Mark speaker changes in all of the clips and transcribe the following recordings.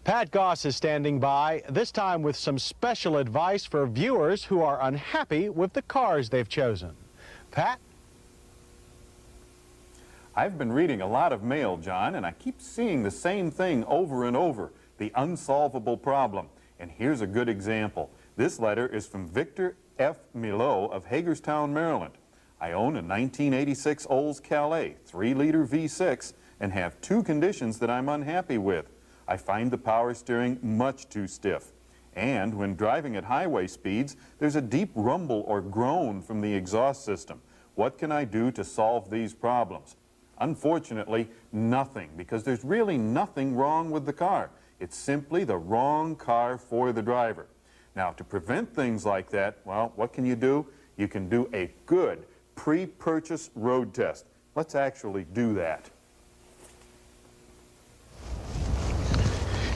Speaker 1: Pat Goss is standing by, this time with some special advice for viewers who are unhappy with the cars they've chosen. Pat?
Speaker 2: I've been reading a lot of mail, John, and I keep seeing the same thing over and over, the unsolvable problem. And here's a good example. This letter is from Victor F. Milo of Hagerstown, Maryland. I own a 1986 Olds Calais 3-liter V6 and have two conditions that I'm unhappy with. I find the power steering much too stiff. And when driving at highway speeds, there's a deep rumble or groan from the exhaust system. What can I do to solve these problems? Unfortunately, nothing, because there's really nothing wrong with the car. It's simply the wrong car for the driver. Now, to prevent things like that, well, what can you do? You can do a good pre-purchase road test. Let's actually do that.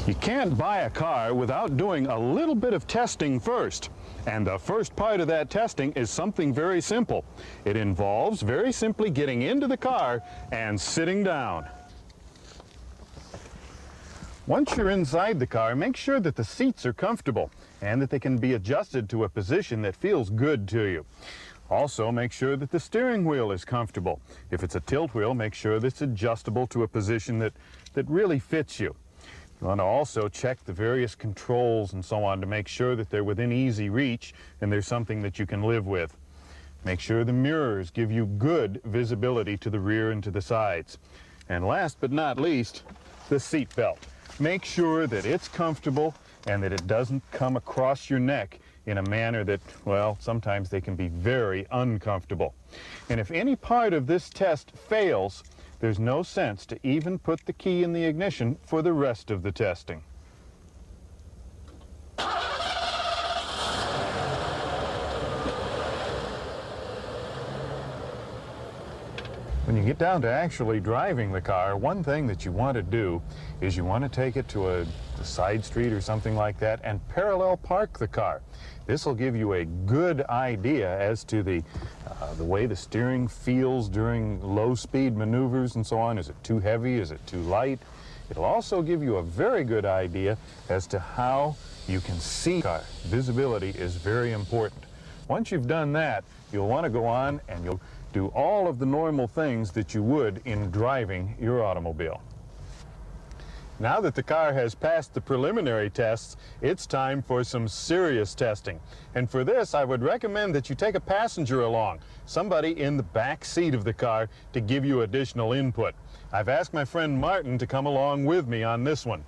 Speaker 3: You can't buy a car without doing a little bit of testing first. And the first part of that testing is something very simple. It involves very simply getting into the car and sitting down. Once you're inside the car, make sure that the seats are comfortable and that they can be adjusted to a position that feels good to you. Also, make sure that the steering wheel is comfortable. If it's a tilt wheel, make sure that it's adjustable to a position that really fits you. You want to also check the various controls and so on to make sure that they're within easy reach and there's something that you can live with. Make sure the mirrors give you good visibility to the rear and to the sides. And last but not least, the seat belt. Make sure that it's comfortable and that it doesn't come across your neck in a manner that, well, sometimes they can be very uncomfortable. And if any part of this test fails, there's no sense to even put the key in the ignition for the rest of the testing. When you get down to actually driving the car, one thing that you want to do is you want to take it to a side street or something like that and parallel park the car. This will give you a good idea as to the way the steering feels during low-speed maneuvers and so on. Is it too heavy? Is it too light? It'll also give you a very good idea as to how you can see the car. Visibility is very important. Once you've done that, you'll want to go on and you'll do all of the normal things that you would in driving your automobile. Now that the car has passed the preliminary tests, it's time for some serious testing. And for this, I would recommend that you take a passenger along, somebody in the back seat of the car, to give you additional input. I've asked my friend Martin to come along with me on this one.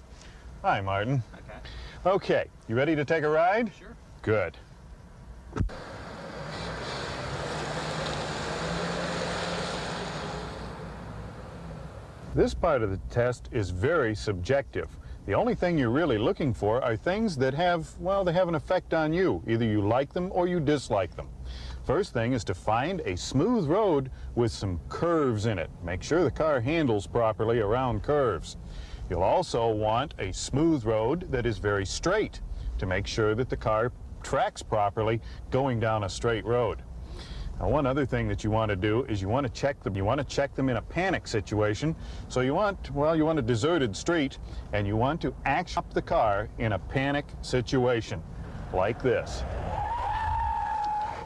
Speaker 3: Hi, Martin. Okay. Okay, you ready to take a ride?
Speaker 4: Sure.
Speaker 3: Good. This part of the test is very subjective. The only thing you're really looking for are things that have, well, they have an effect on you. Either you like them or you dislike them. First thing is to find a smooth road with some curves in it. Make sure the car handles properly around curves. You'll also want a smooth road that is very straight to make sure that the car tracks properly going down a straight road. Now, one other thing that you want to do is you want to check them in a panic situation. So you want a deserted street, and you want to act up the car in a panic situation, like this.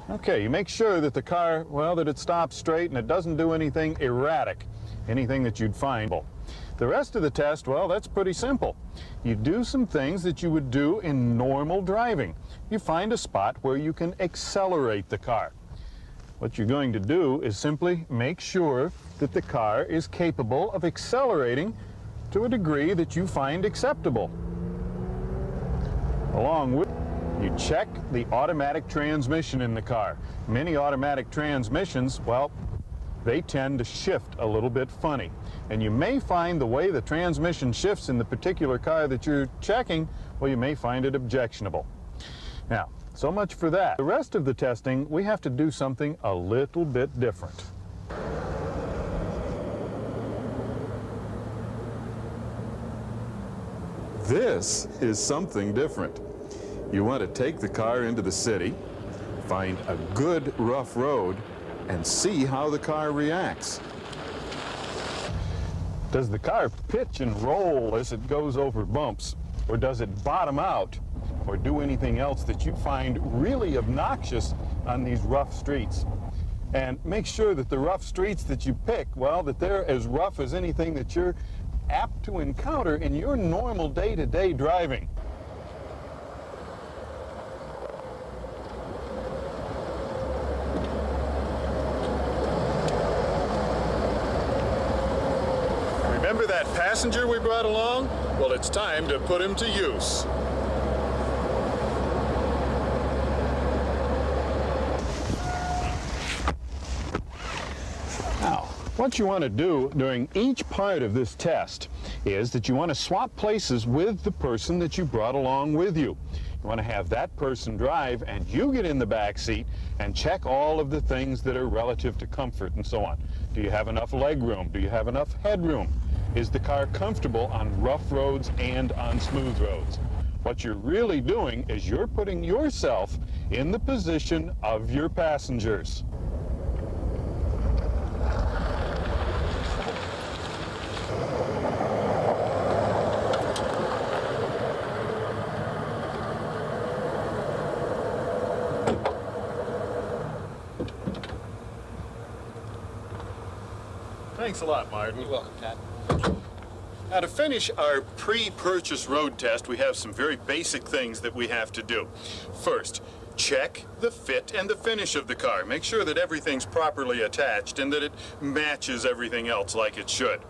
Speaker 3: Okay, you make sure that the car, that it stops straight and it doesn't do anything erratic, anything that you'd find. The rest of the test, that's pretty simple. You do some things that you would do in normal driving. You find a spot where you can accelerate the car. What you're going to do is simply make sure that the car is capable of accelerating to a degree that you find acceptable. Along with, you check the automatic transmission in the car. Many automatic transmissions, they tend to shift a little bit funny. And you may find the way the transmission shifts in the particular car that you're checking, you may find it objectionable. Now, so much for that. The rest of the testing, we have to do something a little bit different.
Speaker 2: This is something different. You want to take the car into the city, find a good rough road, and see how the car reacts.
Speaker 3: Does the car pitch and roll as it goes over bumps? or does it bottom out, or do anything else that you find really obnoxious on these rough streets. And make sure that the rough streets that you pick, well, that they're as rough as anything that you're apt to encounter in your normal day-to-day driving. Remember that passenger we brought along? Well, it's time to put him to use. Now, what you want to do during each part of this test is that you want to swap places with the person that you brought along with you. You want to have that person drive and you get in the back seat and check all of the things that are relative to comfort and so on. Do you have enough leg room? Do you have enough headroom? Is the car comfortable on rough roads and on smooth roads? What you're really doing is you're putting yourself in the position of your passengers. Thanks a lot, Martin.
Speaker 4: You're welcome, Pat.
Speaker 3: Now, to finish our pre-purchase road test, we have some very basic things that we have to do. First, check the fit and the finish of the car. Make sure that everything's properly attached and that it matches everything else like it should.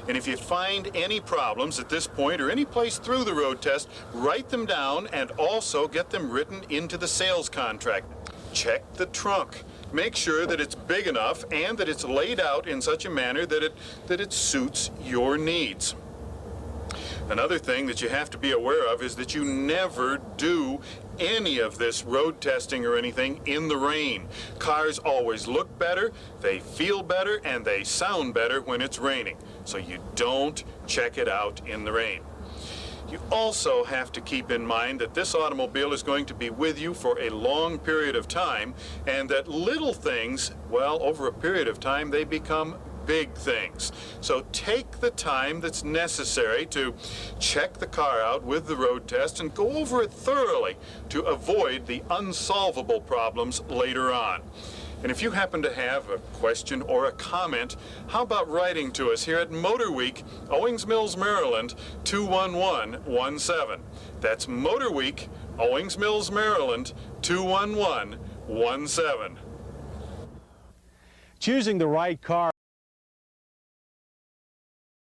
Speaker 3: And if you find any problems at this point or any place through the road test, write them down and also get them written into the sales contract. Check the trunk. Make sure that it's big enough and that it's laid out in such a manner that it suits your needs. Another thing that you have to be aware of is that you never do any of this road testing or anything in the rain. Cars always look better, they feel better, and they sound better when it's raining. So you don't check it out in the rain. You also have to keep in mind that this automobile is going to be with you for a long period of time, and that little things, well, over a period of time, they become big things. So take the time that's necessary to check the car out with the road test and go over it thoroughly to avoid the unsolvable problems later on. And if you happen to have a question or a comment, how about writing to us here at Motor Week, Owings Mills, Maryland, 21117. That's Motor Week, Owings Mills, Maryland, 21117.
Speaker 1: Choosing the right car